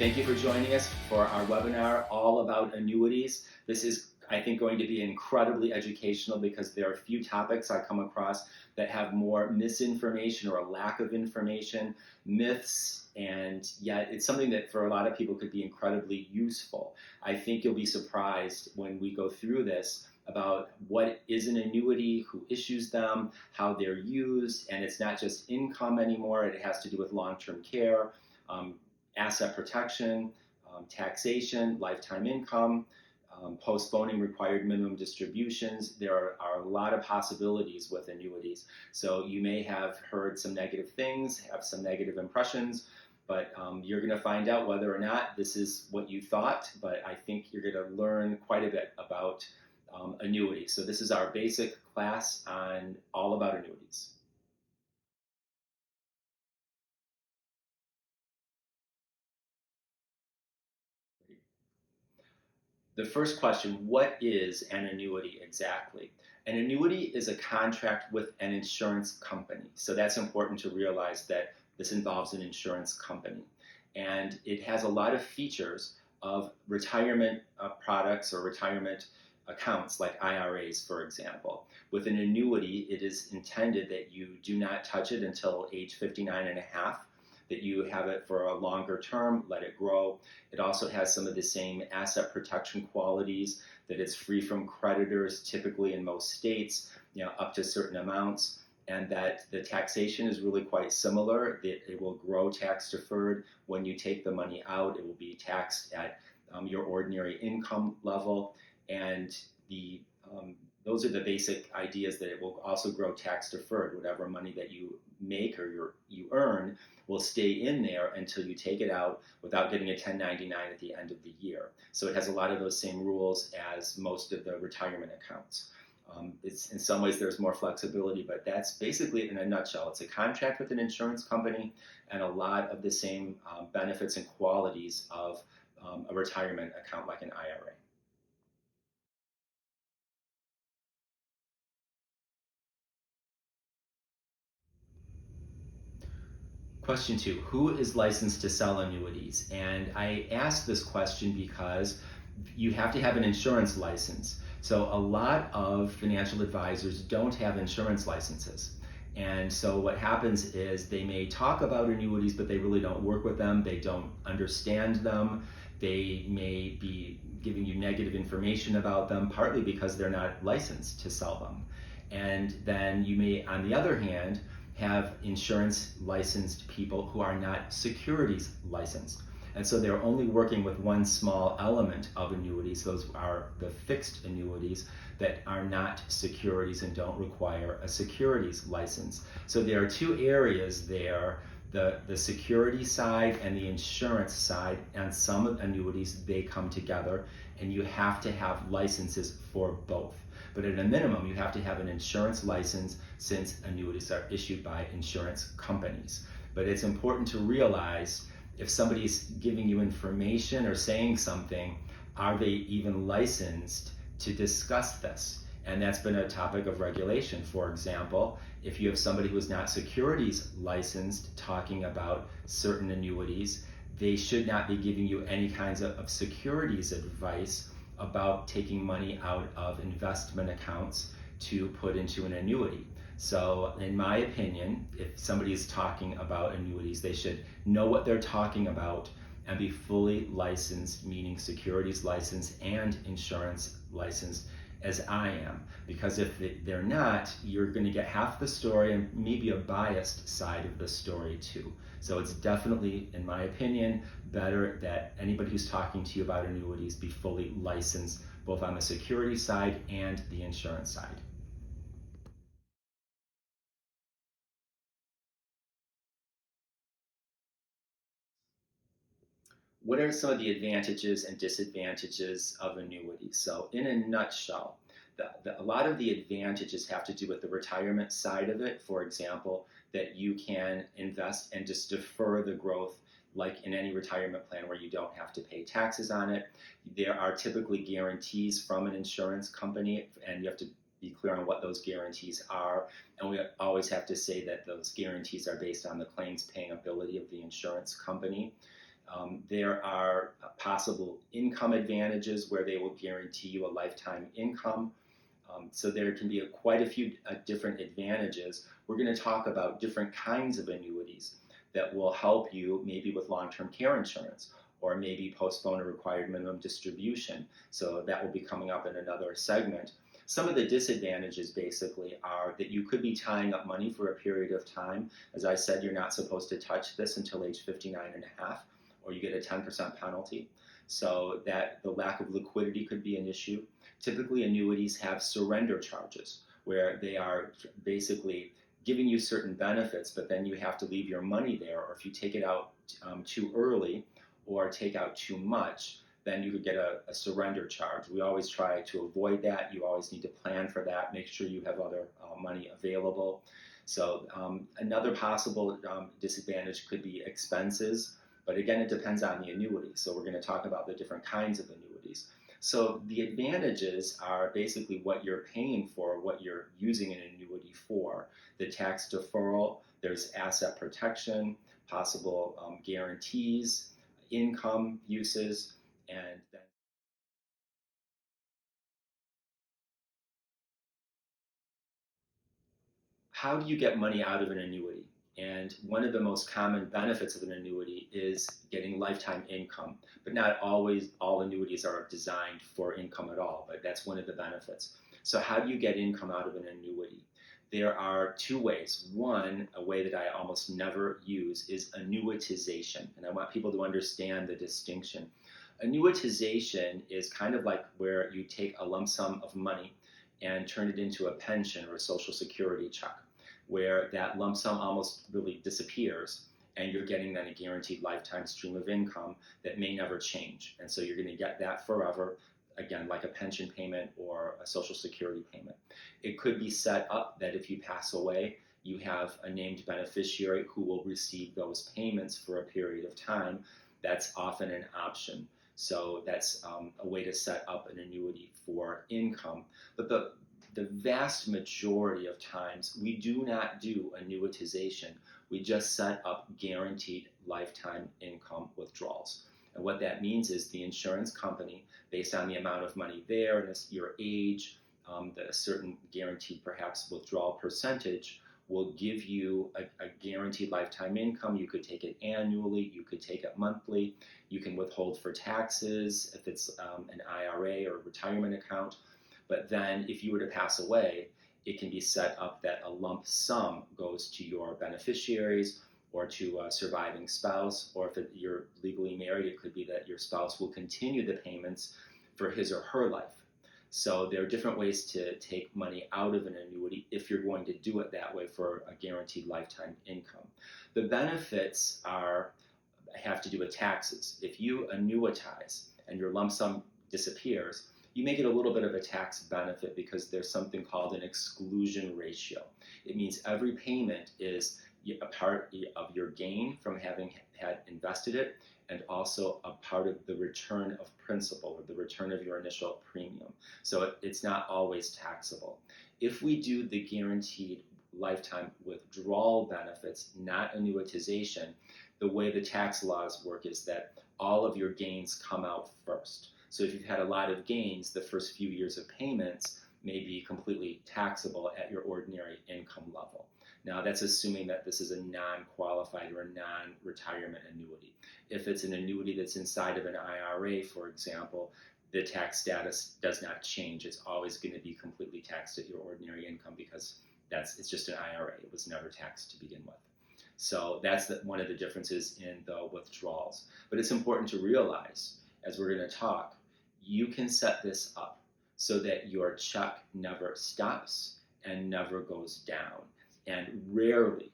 Thank you for joining us for our webinar all about annuities. This is, I think, going to be incredibly educational because there are a few topics I come across that have more misinformation or a lack of information, myths, and yet it's something that for a lot of people could be incredibly useful. I think you'll be surprised when we go through this about what is an annuity, who issues them, how they're used, and it's not just income anymore. It has to do with long-term care, asset protection, taxation, lifetime income, postponing required minimum distributions. There are a lot of possibilities with annuities. So you may have heard some negative things, have some negative impressions, but you're going to find out whether or not this is what you thought. But I think you're going to learn quite a bit about annuities. So this is our basic class on all about annuities. The first question, what is an annuity exactly? An annuity is a contract with an insurance company. So that's important to realize that this involves an insurance company. And it has a lot of features of retirement products or retirement accounts like IRAs, for example. With an annuity, it is intended that you do not touch it until age 59 and a half, that you have it for a longer term, let it grow. It also has some of the same asset protection qualities, that it's free from creditors, typically in most states, up to certain amounts, and that the taxation is really quite similar. It will grow tax deferred. When you take the money out, it will be taxed at your ordinary income level, and those are the basic ideas, that it will also grow tax deferred. Whatever money that you make or you earn will stay in there until you take it out without getting a 1099 at the end of the year. So it has a lot of those same rules as most of the retirement accounts. It's, in some ways there's more flexibility, but that's basically it in a nutshell. It's a contract with an insurance company and a lot of the same benefits and qualities of a retirement account like an IRA. Question 2, who is licensed to sell annuities? And I ask this question because you have to have an insurance license. So a lot of financial advisors don't have insurance licenses. And so what happens is they may talk about annuities, but they really don't work with them. They don't understand them. They may be giving you negative information about them, partly because they're not licensed to sell them. And then you may, on the other hand, have insurance licensed people who are not securities licensed. And so they're only working with one small element of annuities. Those are the fixed annuities that are not securities and don't require a securities license. So there are two areas there, the security side and the insurance side. And some annuities, they come together, and you have to have licenses for both. But at a minimum, you have to have an insurance license, since annuities are issued by insurance companies. But it's important to realize, if somebody's giving you information or saying something, are they even licensed to discuss this? And that's been a topic of regulation. For example, if you have somebody who is not securities licensed talking about certain annuities, they should not be giving you any kinds of securities advice about taking money out of investment accounts to put into an annuity. So in my opinion, if somebody is talking about annuities, they should know what they're talking about and be fully licensed, meaning securities licensed and insurance licensed, as I am. Because if they're not, you're going to get half the story and maybe a biased side of the story too. So it's definitely, in my opinion, better that anybody who's talking to you about annuities be fully licensed, both on the security side and the insurance side. What are some of the advantages and disadvantages of annuities? So in a nutshell, a lot of the advantages have to do with the retirement side of it. For example, that you can invest and just defer the growth, like in any retirement plan where you don't have to pay taxes on it. There are typically guarantees from an insurance company, and you have to be clear on what those guarantees are. And we always have to say that those guarantees are based on the claims paying ability of the insurance company. There are possible income advantages where they will guarantee you a lifetime income. So there can be quite a few different advantages. We're going to talk about different kinds of annuities that will help you maybe with long-term care insurance, or maybe postpone a required minimum distribution. So that will be coming up in another segment. Some of the disadvantages basically are that you could be tying up money for a period of time. As I said, you're not supposed to touch this until age 59 and a half, or you get a 10% penalty. So that the lack of liquidity could be an issue. Typically, annuities have surrender charges, where they are basically giving you certain benefits, but then you have to leave your money there, or if you take it out too early or take out too much, then you could get a surrender charge. We always try to avoid that. You always need to plan for that, make sure you have other money available. So another possible disadvantage could be expenses, but again, it depends on the annuity. So we're going to talk about the different kinds of annuities. So the advantages are basically what you're paying for, what you're using an annuity for. The tax deferral, there's asset protection, possible guarantees, income uses, and then how do you get money out of an annuity? And one of the most common benefits of an annuity is getting lifetime income. But not always all annuities are designed for income at all, but that's one of the benefits. So how do you get income out of an annuity? There are two ways. One, a way that I almost never use, is annuitization. And I want people to understand the distinction. Annuitization is kind of like where you take a lump sum of money and turn it into a pension or a Social Security check, where that lump sum almost really disappears, and you're getting then a guaranteed lifetime stream of income that may never change. And so you're going to get that forever, again, like a pension payment or a Social Security payment. It could be set up that if you pass away, you have a named beneficiary who will receive those payments for a period of time. That's often an option. So that's a way to set up an annuity for income. But the vast majority of times, we do not do annuitization. We just set up guaranteed lifetime income withdrawals. And what that means is the insurance company, based on the amount of money there and your age, a certain guaranteed perhaps withdrawal percentage, will give you a guaranteed lifetime income. You could take it annually, you could take it monthly, you can withhold for taxes if it's an IRA or retirement account. But then if you were to pass away, it can be set up that a lump sum goes to your beneficiaries or to a surviving spouse, or if you're legally married, it could be that your spouse will continue the payments for his or her life. So there are different ways to take money out of an annuity if you're going to do it that way for a guaranteed lifetime income. The benefits have to do with taxes. If you annuitize and your lump sum disappears, you may get a little bit of a tax benefit because there's something called an exclusion ratio. It means every payment is a part of your gain from having had invested it, and also a part of the return of principal, or the return of your initial premium. So it's not always taxable. If we do the guaranteed lifetime withdrawal benefits, not annuitization, the way the tax laws work is that all of your gains come out first. So if you've had a lot of gains, the first few years of payments may be completely taxable at your ordinary income level. Now, that's assuming that this is a non-qualified or a non-retirement annuity. If it's an annuity that's inside of an IRA, for example, the tax status does not change. It's always going to be completely taxed at your ordinary income because it's just an IRA. It was never taxed to begin with. So that's one of the differences in the withdrawals. But it's important to realize, as we're going to talk, you can set this up so that your check never stops and never goes down. And rarely,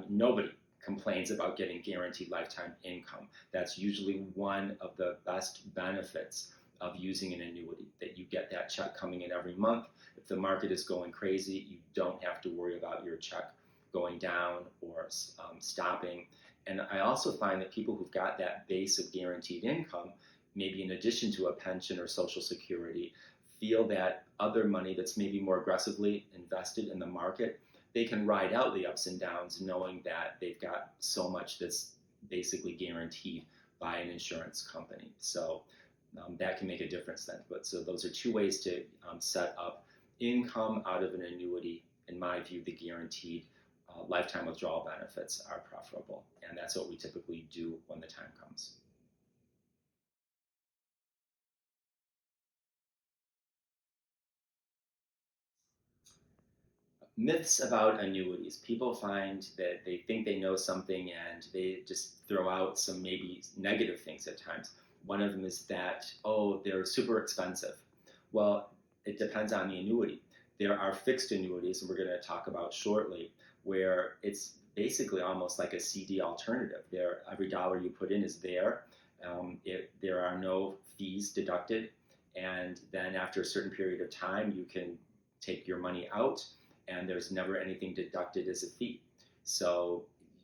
nobody complains about getting guaranteed lifetime income. That's usually one of the best benefits of using an annuity, that you get that check coming in every month. If the market is going crazy, you don't have to worry about your check going down or stopping. And I also find that people who've got that base of guaranteed income, maybe in addition to a pension or Social Security, feel that other money that's maybe more aggressively invested in the market, they can ride out the ups and downs knowing that they've got so much that's basically guaranteed by an insurance company. So that can make a difference then. But so those are two ways to set up income out of an annuity. In my view, the guaranteed lifetime withdrawal benefits are preferable, and that's what we typically do when the time comes. Myths about annuities. People find that they think they know something and they just throw out some maybe negative things at times. One of them is that, oh, they're super expensive. Well, it depends on the annuity. There are fixed annuities, and we're going to talk about shortly, where it's basically almost like a CD alternative. There, every dollar you put in is there. There are no fees deducted, and then after a certain period of time, you can take your money out, and there's never anything deducted as a fee. So,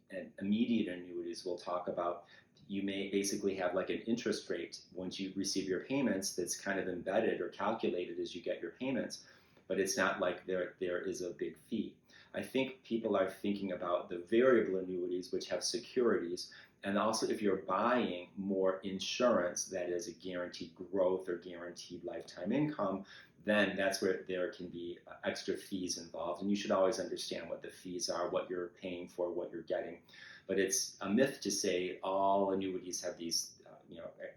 and immediate annuities we'll talk about, you may basically have like an interest rate once you receive your payments that's kind of embedded or calculated as you get your payments, but it's not like there is a big fee. I think people are thinking about the variable annuities, which have securities, and also if you're buying more insurance that is a guaranteed growth or guaranteed lifetime income, then that's where there can be extra fees involved. And you should always understand what the fees are, what you're paying for, what you're getting. But it's a myth to say all annuities have these,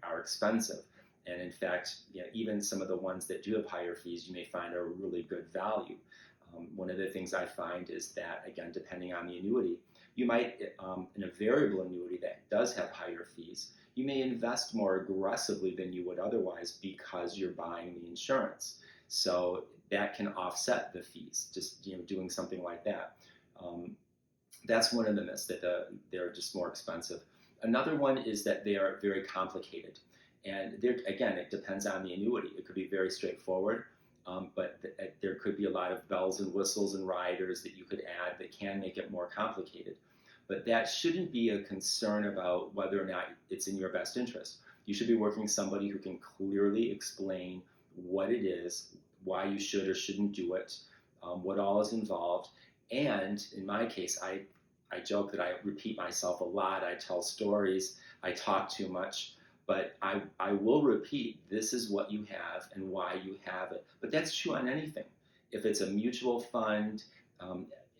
are expensive. And in fact, even some of the ones that do have higher fees, you may find are really good value. One of the things I find is that, again, depending on the annuity, you might, in a variable annuity that does have higher fees, you may invest more aggressively than you would otherwise because you're buying the insurance. So that can offset the fees, just doing something like that. That's one of the myths, that they're just more expensive. Another one is that they are very complicated. And again, it depends on the annuity. It could be very straightforward, but there could be a lot of bells and whistles and riders that you could add that can make it more complicated. But that shouldn't be a concern about whether or not it's in your best interest. You should be working with somebody who can clearly explain what it is, why you should or shouldn't do it, what all is involved. And in my case, I joke that I repeat myself a lot. I tell stories. I talk too much. But I will repeat, this is what you have and why you have it. But that's true on anything. If it's a mutual fund,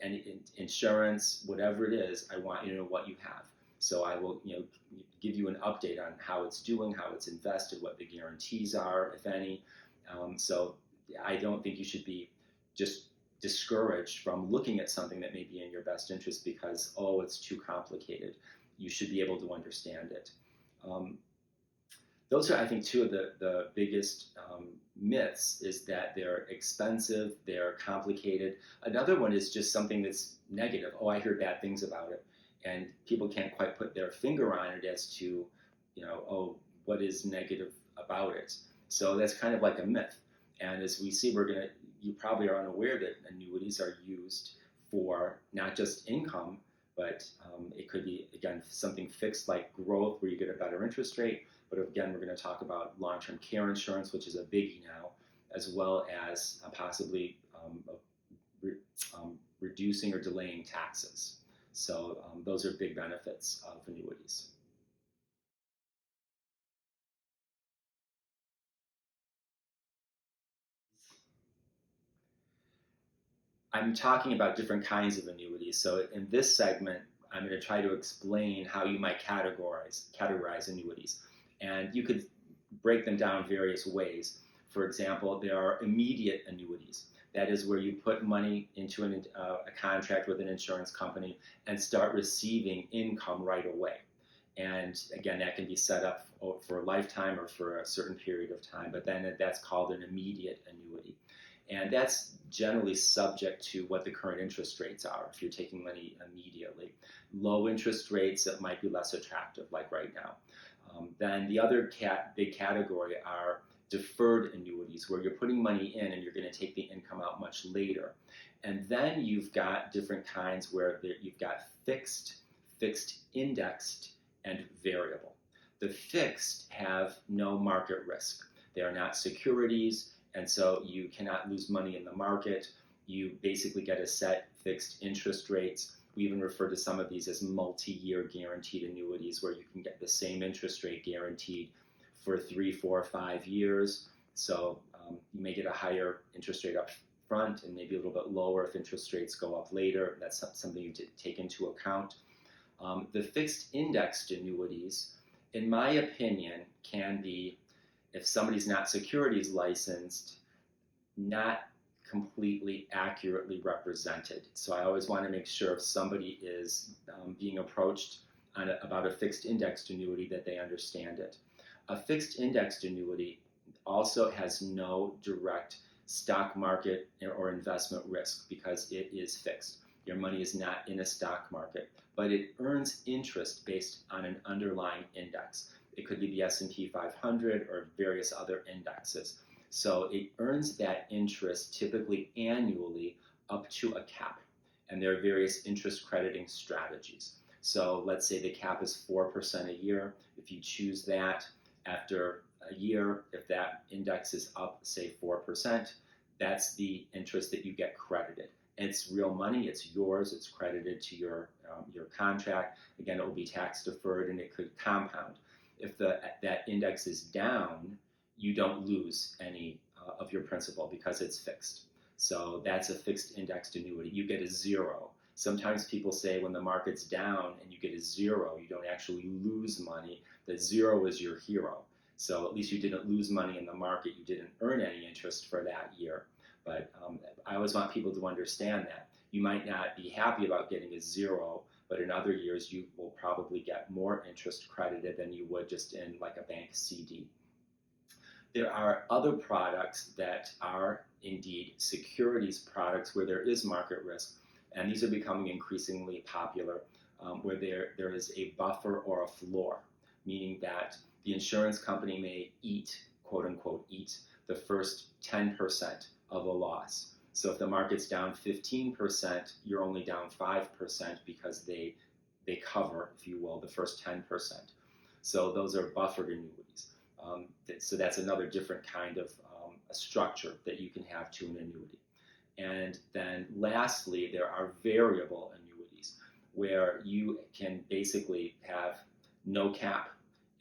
and insurance, whatever it is, I want you to know what you have. So I will give you an update on how it's doing, how it's invested, what the guarantees are, if any. So I don't think you should be just discouraged from looking at something that may be in your best interest because, oh, it's too complicated. You should be able to understand it. Those are, I think, two of the biggest myths, is that they're expensive, they're complicated. Another one is just something that's negative. Oh, I hear bad things about it. And people can't quite put their finger on it as to, oh, what is negative about it? So that's kind of like a myth. And as we see, you probably are unaware that annuities are used for not just income, but it could be, again, something fixed like growth where you get a better interest rate. But again, we're going to talk about long-term care insurance, which is a biggie now, as well as possibly reducing or delaying taxes. So those are big benefits of annuities. I'm talking about different kinds of annuities. So in this segment, I'm going to try to explain how you might categorize annuities. And you could break them down various ways. For example, there are immediate annuities. That is where you put money into a contract with an insurance company and start receiving income right away. And again, that can be set up for a lifetime or for a certain period of time, but then that's called an immediate annuity. And that's generally subject to what the current interest rates are if you're taking money immediately. Low interest rates, that might be less attractive, like right now. Then the other big category are deferred annuities, where you're putting money in and you're going to take the income out much later. And then you've got different kinds where you've got fixed, indexed, and variable. The fixed have no market risk. They are not securities, and so you cannot lose money in the market. You basically get a set fixed interest rates we even refer to some of these as multi-year guaranteed annuities, where you can get the same interest rate guaranteed for 3, 4, 5 years. So you may get a higher interest rate up front and maybe a little bit lower if interest rates go up later. That's something you take into account. The fixed indexed annuities, in my opinion, can be, if somebody's not securities licensed, not completely accurately represented. So I always want to make sure if somebody is being approached about a fixed indexed annuity that they understand it. A fixed indexed annuity also has no direct stock market or investment risk because it is fixed. Your money is not in a stock market, but it earns interest based on an underlying index. It could be the S&P 500 or various other indexes. So it earns that interest typically annually up to a cap. And there are various interest crediting strategies. So let's say the cap is 4% a year. If you choose that, after a year, if that index is up, say 4%, that's the interest that you get credited. And it's real money, it's yours, it's credited to your contract. Again, it will be tax deferred and it could compound. If that index is down, you don't lose any of your principal because it's fixed. So that's a fixed indexed annuity. You get a zero. Sometimes people say when the market's down and you get a zero, you don't actually lose money. The zero is your hero. So at least you didn't lose money in the market. You didn't earn any interest for that year. But I always want people to understand that. You might not be happy about getting a zero, but in other years you will probably get more interest credited than you would just in like a bank CD. There are other products that are indeed securities products where there is market risk, and these are becoming increasingly popular, where there is a buffer or a floor, meaning that the insurance company may eat, quote unquote, eat the first 10% of a loss. So if the market's down 15%, you're only down 5% because they cover, if you will, the first 10%. So those are buffered annuities. So that's another different kind of a structure that you can have to an annuity. And then lastly, there are variable annuities where you can basically have no cap.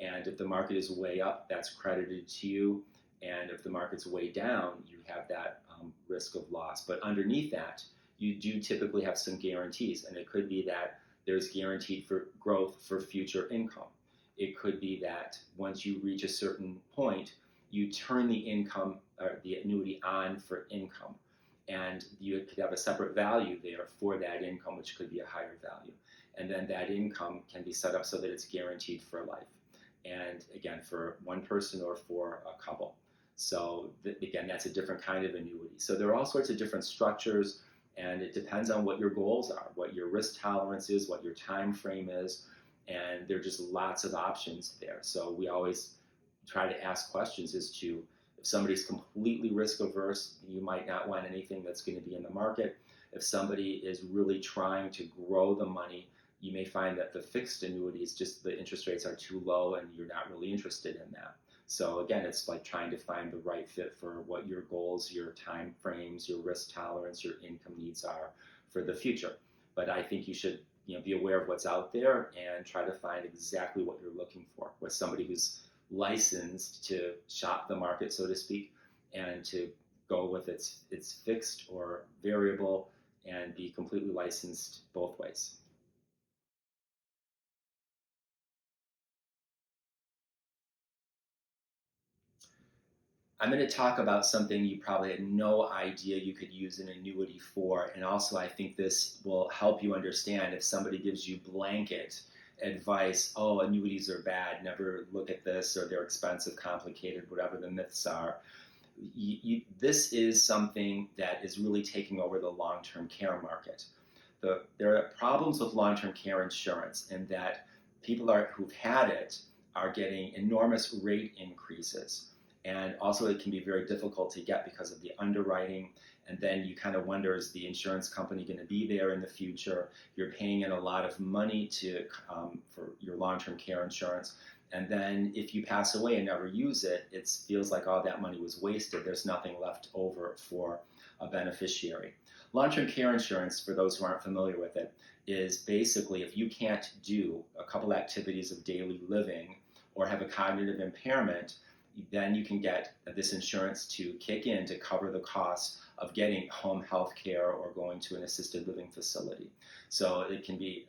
And if the market is way up, that's credited to you. And if the market's way down, you have that risk of loss. But underneath that, you do typically have some guarantees. And it could be that there's guaranteed for growth for future income. It could be that once you reach a certain point, you turn the income or the annuity on for income. And you could have a separate value there for that income, which could be a higher value. And then that income can be set up so that it's guaranteed for life. And again, for one person or for a couple. So again, that's a different kind of annuity. So there are all sorts of different structures, and it depends on what your goals are, what your risk tolerance is, what your time frame is, and there are just lots of options there. So we always try to ask questions as to, if somebody's completely risk averse, you might not want anything that's going to be in the market. If somebody is really trying to grow the money, you may find that the fixed annuities, just the interest rates are too low and you're not really interested in that. So again, it's like trying to find the right fit for what your goals, your time frames, your risk tolerance, your income needs are for the future. But I think you should be aware of what's out there and try to find exactly what you're looking for, with somebody who's licensed to shop the market, so to speak, and to go with its fixed or variable and be completely licensed both ways. I'm going to talk about something you probably had no idea you could use an annuity for, and also I think this will help you understand if somebody gives you blanket advice, oh, annuities are bad, never look at this, or they're expensive, complicated, whatever the myths are. This is something that is really taking over the long-term care market. There are problems with long-term care insurance in that people who've had it are getting enormous rate increases. And also it can be very difficult to get because of the underwriting. And then you kind of wonder, is the insurance company going to be there in the future? You're paying in a lot of money for your long-term care insurance. And then if you pass away and never use it, it feels like all that money was wasted. There's nothing left over for a beneficiary. Long-term care insurance, for those who aren't familiar with it, is basically if you can't do a couple activities of daily living or have a cognitive impairment, then you can get this insurance to kick in to cover the costs of getting home health care or going to an assisted living facility. So it can be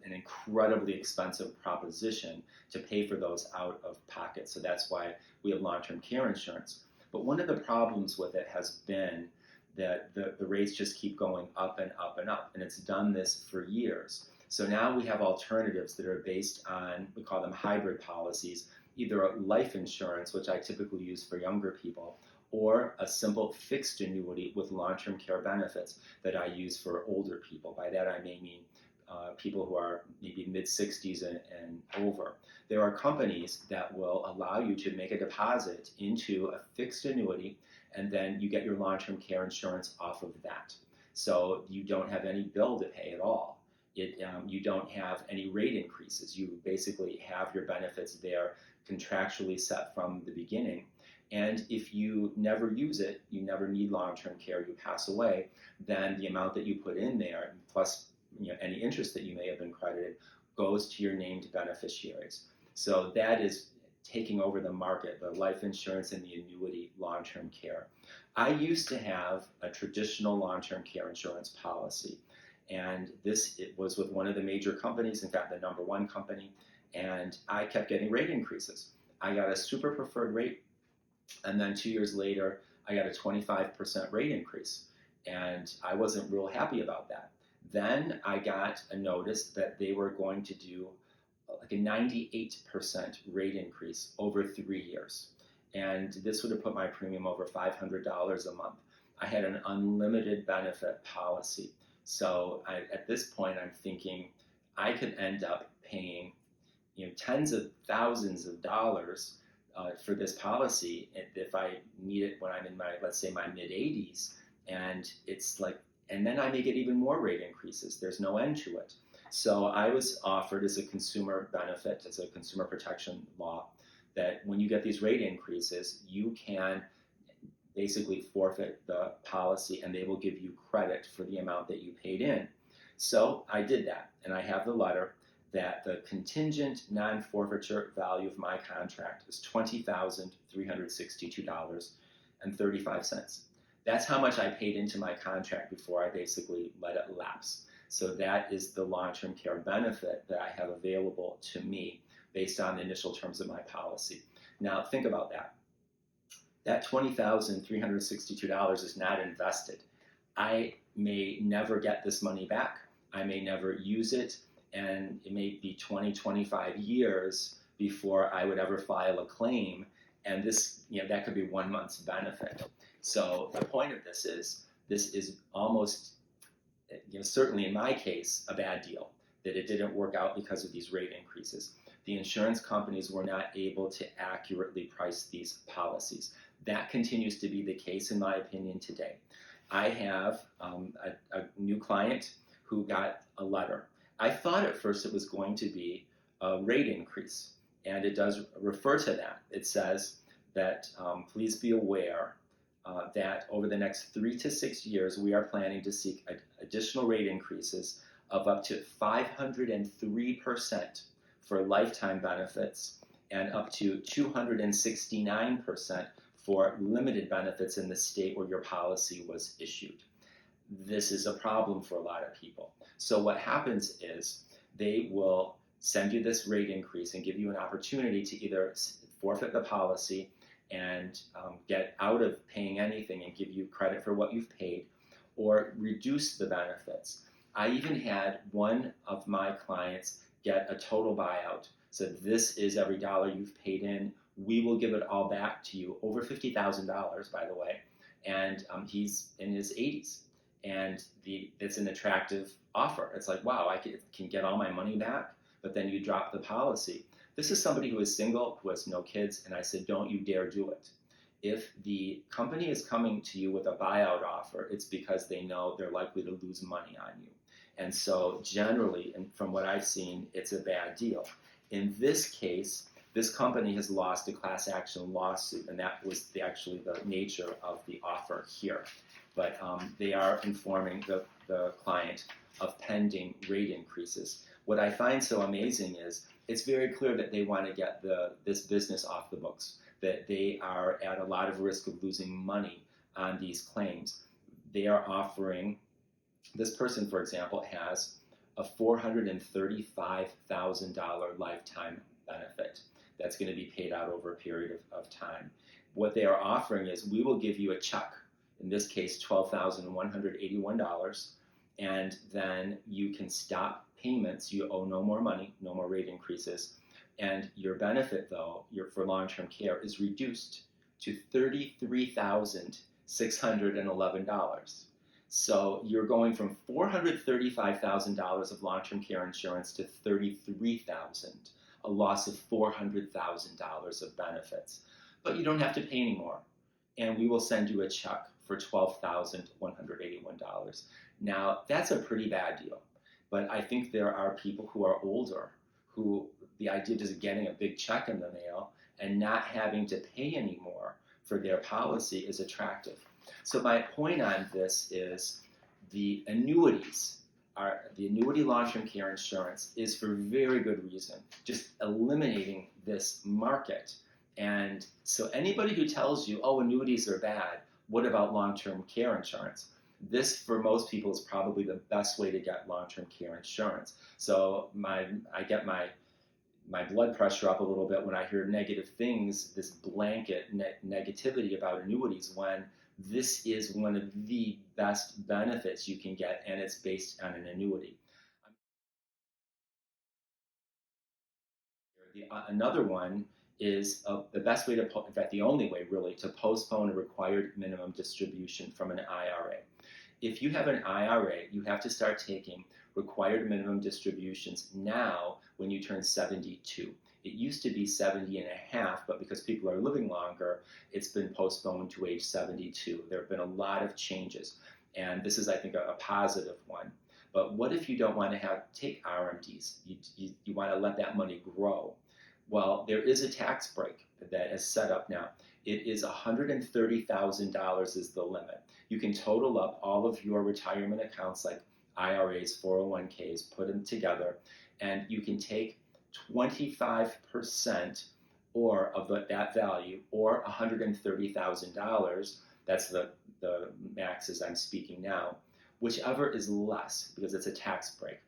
an incredibly expensive proposition to pay for those out of pocket. So that's why we have long-term care insurance. But one of the problems with it has been that the rates just keep going up and up and up, and it's done this for years. So now we have alternatives that are based on, we call them hybrid policies, either a life insurance, which I typically use for younger people, or a simple fixed annuity with long-term care benefits that I use for older people. By that I may mean people who are maybe mid-60s and over. There are companies that will allow you to make a deposit into a fixed annuity, and then you get your long-term care insurance off of that. So you don't have any bill to pay at all. You don't have any rate increases. You basically have your benefits there contractually set from the beginning. And if you never use it, you never need long-term care, you pass away, then the amount that you put in there, plus any interest that you may have been credited, goes to your named beneficiaries. So that is taking over the market, the life insurance and the annuity long-term care. I used to have a traditional long-term care insurance policy, and it was with one of the major companies, in fact the number one company, and I kept getting rate increases. I got a super preferred rate, and then 2 years later I got a 25% rate increase, and I wasn't real happy about that. Then I got a notice that they were going to do like a 98% rate increase over 3 years. And this would have put my premium over $500 a month. I had an unlimited benefit policy. So at this point, I'm thinking I could end up paying tens of thousands of dollars for this policy if I need it when I'm in my, let's say, my mid-80s. And it's like, and then I may get even more rate increases. There's no end to it. So I was offered as a consumer benefit, as a consumer protection law, that when you get these rate increases, you can basically forfeit the policy and they will give you credit for the amount that you paid in. So I did that, and I have the letter that the contingent non-forfeiture value of my contract is $20,362.35. That's how much I paid into my contract before I basically let it lapse. So that is the long-term care benefit that I have available to me based on the initial terms of my policy. Now think about that. That $20,362 is not invested. I may never get this money back. I may never use it, and it may be 20, 25 years before I would ever file a claim, and this, that could be 1 month's benefit. So the point of this is almost, certainly in my case, a bad deal, that it didn't work out because of these rate increases. The insurance companies were not able to accurately price these policies. That continues to be the case, in my opinion, today. I have a new client who got a letter. I thought at first it was going to be a rate increase, and it does refer to that. It says that please be aware that over the next 3 to 6 years, we are planning to seek additional rate increases of up to 503% for lifetime benefits and up to 269% for limited benefits in the state where your policy was issued. This is a problem for a lot of people. So what happens is they will send you this rate increase and give you an opportunity to either forfeit the policy and get out of paying anything and give you credit for what you've paid, or reduce the benefits. I even had one of my clients get a total buyout. So this is every dollar you've paid in. We will give it all back to you, over $50,000, by the way. And he's in his 80s. And it's an attractive offer. It's like, wow, I can get all my money back, but then you drop the policy. This is somebody who is single, who has no kids, and I said, don't you dare do it. If the company is coming to you with a buyout offer, it's because they know they're likely to lose money on you. And so generally, and from what I've seen, it's a bad deal. In this case, this company has lost a class action lawsuit, and that was actually the nature of the offer here. But they are informing the client of pending rate increases. What I find so amazing is it's very clear that they want to get this business off the books, that they are at a lot of risk of losing money on these claims. They are offering, this person, for example, has a $435,000 lifetime benefit that's going to be paid out over a period of time. What they are offering is, we will give you a check, in this case $12,181, and then you can stop payments. You owe no more money, no more rate increases, and your benefit, though, for long-term care is reduced to $33,611. So you're going from $435,000 of long-term care insurance to $33,000, a loss of $400,000 of benefits. But you don't have to pay anymore, and we will send you a check for $12,181. Now, that's a pretty bad deal, but I think there are people who are older who the idea of just getting a big check in the mail and not having to pay anymore for their policy is attractive. So my point on this is the annuities, the annuity long-term care insurance is for very good reason, just eliminating this market. And so anybody who tells you, oh, annuities are bad, what about long-term care insurance? This, for most people, is probably the best way to get long-term care insurance. So I get my blood pressure up a little bit when I hear negative things, this blanket negativity about annuities, when this is one of the best benefits you can get, and it's based on an annuity. Another one is the best way to, in fact, the only way really, to postpone a required minimum distribution from an IRA. If you have an IRA, you have to start taking required minimum distributions now when you turn 72. It used to be 70 and a half, but because people are living longer, it's been postponed to age 72. There have been a lot of changes, and this is, I think, a positive one. But what if you don't want to take RMDs? You want to let that money grow. Well, there is a tax break that is set up now. It is $130,000 is the limit. You can total up all of your retirement accounts like IRAs, 401ks, put them together, and you can take 25% or of that value, or $130,000, that's the max as I'm speaking now, whichever is less, because it's a tax break,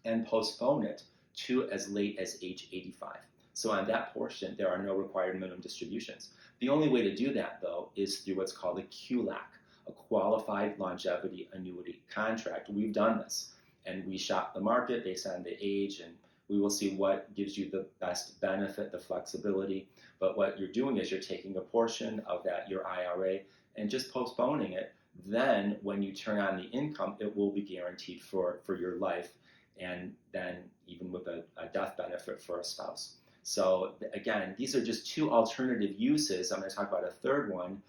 and postpone it to as late as age 85. So on that portion, there are no required minimum distributions. The only way to do that, though, is through what's called a QLAC, a Qualified Longevity Annuity Contract. We've done this, and we shop the market based on the age, and we will see what gives you the best benefit, the flexibility. But what you're doing is you're taking a portion of that, your IRA, and just postponing it. Then when you turn on the income, it will be guaranteed for your life, and then even with a death benefit for a spouse. So again, these are just two alternative uses. I'm going to talk about a third one,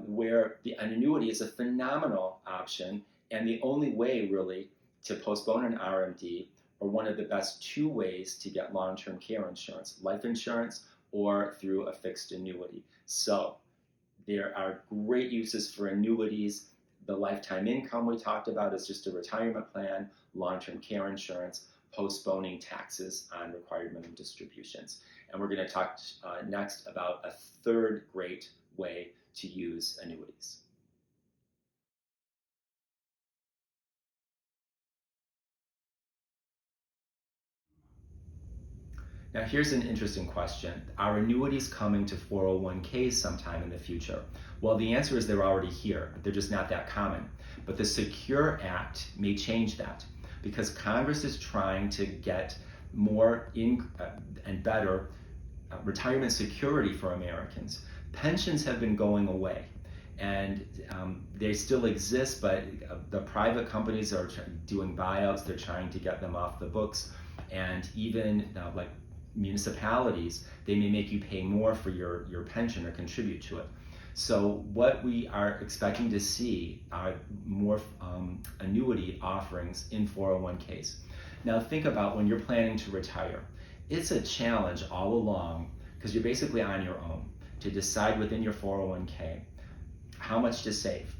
where an annuity is a phenomenal option, and the only way really to postpone an RMD, or one of the best two ways to get long-term care insurance, life insurance or through a fixed annuity. So there are great uses for annuities. The lifetime income we talked about is just a retirement plan, long-term care insurance, postponing taxes on required minimum distributions. And we're going to talk next about a third great way to use annuities. Now here's an interesting question. Are annuities coming to 401ks sometime in the future? Well, the answer is they're already here. They're just not that common. But the Secure Act may change that, because Congress is trying to get more and better retirement security for Americans. Pensions have been going away, and they still exist, but the private companies are doing buyouts. They're trying to get them off the books, and even like municipalities, they may make you pay more for your pension or contribute to it. So what we are expecting to see are more annuity offerings in 401ks. Now think about when you're planning to retire. It's a challenge all along, because you're basically on your own to decide within your 401k how much to save,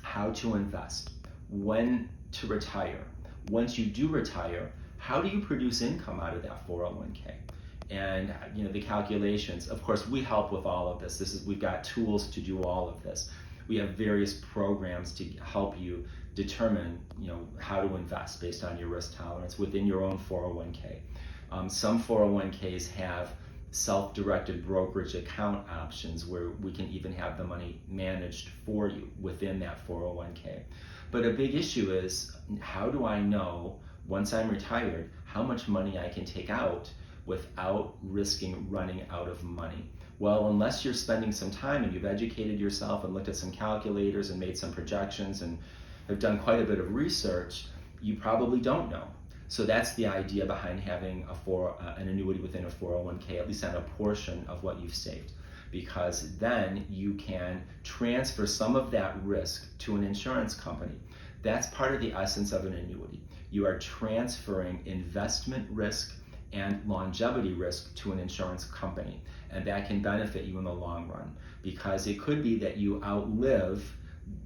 how to invest, when to retire. Once you do retire, how do you produce income out of that 401k? And the calculations, of course, we help with all of this. We've got tools to do all of this. We have various programs to help you determine how to invest based on your risk tolerance within your own 401k. Some 401ks have self-directed brokerage account options where we can even have the money managed for you within that 401k. But a big issue is, how do I know once I'm retired how much money I can take out without risking running out of money? Well, unless you're spending some time and you've educated yourself and looked at some calculators and made some projections and have done quite a bit of research, you probably don't know. So that's the idea behind having an annuity within a 401k, at least on a portion of what you've saved, because then you can transfer some of that risk to an insurance company. That's part of the essence of an annuity. You are transferring investment risk and longevity risk to an insurance company, and that can benefit you in the long run, because it could be that you outlive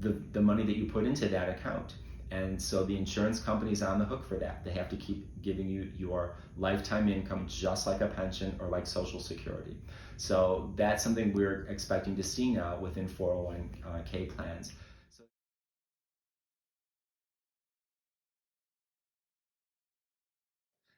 the money that you put into that account. And so the insurance company is on the hook for that. They have to keep giving you your lifetime income, just like a pension or like Social Security. So that's something we're expecting to see now within 401k plans.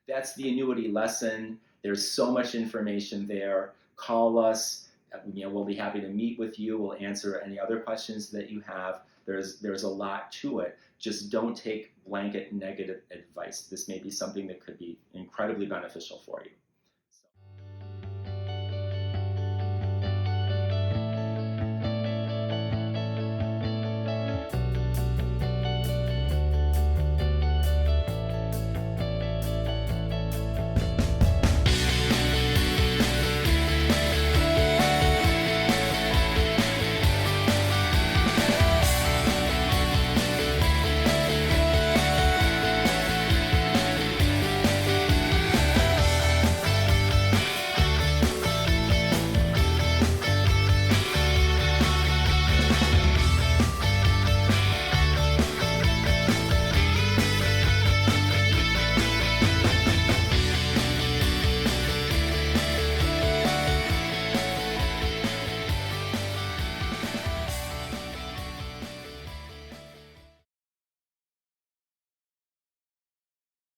That's the annuity lesson. There's so much information there. Call us. We'll be happy to meet with you. We'll answer any other questions that you have. There's a lot to it. Just don't take blanket negative advice. This may be something that could be incredibly beneficial for you.